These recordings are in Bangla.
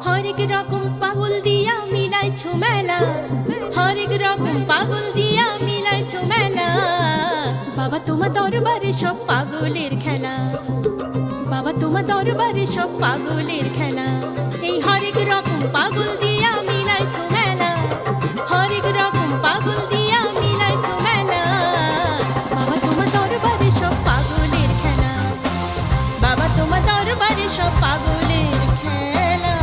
হরেক রকম পাগল দিয়া মিলাইছো মেলা, হরেক রকম পাগল দিয়া মিলাইছো মেলা। বাবা তোমার দরবারে সব পাগলের খেলা, বাবা তোমার দরবারে সব পাগলের খেলা। এই হরেক রকম পাগল দিয়া মিলাইছো মেলা, হরেক রকম পাগল দিয়া মিলাইছো মেলা। বাবা তোমার দরবারে সব পাগলের খেলা, বাবা তোমার দরবারে সব পাগলের খেলা।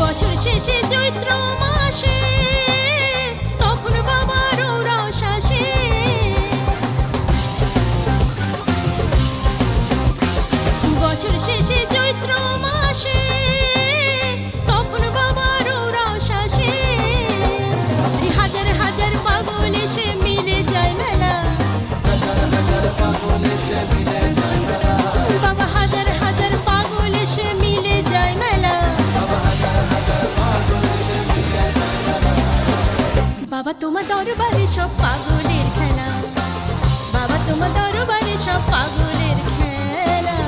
বছর শেষে চৈত্র মাসে তখন বাবার রস আসে, বছর শেষে চৈত্র মাসে তখন বাবার রস আসে। হাজার হাজার পাগল এসে মিলে যায় মেলা, বাবা হাজার হাজার পাগল এসে মিলে যায় মেলা। বাবা তোমার দরবারে সব পাগলের খেলা, বাবা তোমার দরবারে সব পাগলের খেলা।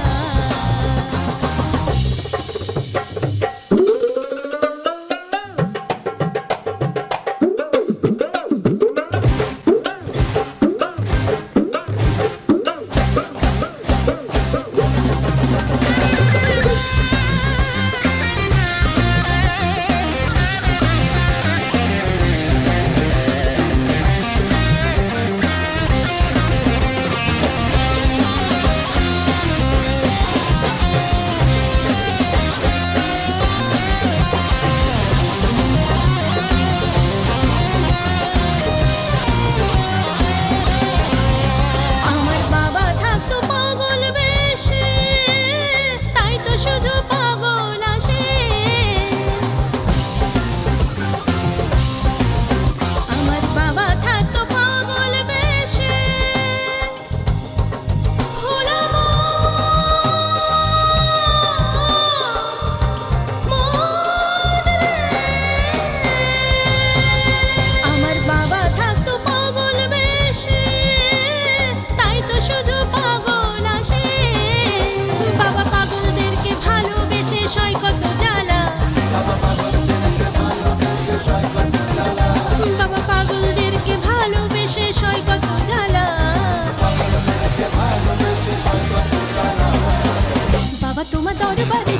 আমার বাবা থাকতো পাগল বেশে, তাই তো শুধু পাগল আসে। আমার বাবা থাকতো পাগল বেশে, হলাম আমার বাবা থাকতো পাগল বেশে, তাই তো শুধু পাগল আসে। বাবা পাগলদেরকে ভালোবেসে সয় কত জ্বালা, বাবা পাগলদেরকে ভালোবেসে সয় কত জ্বালা। বাবা তোমার দরবারে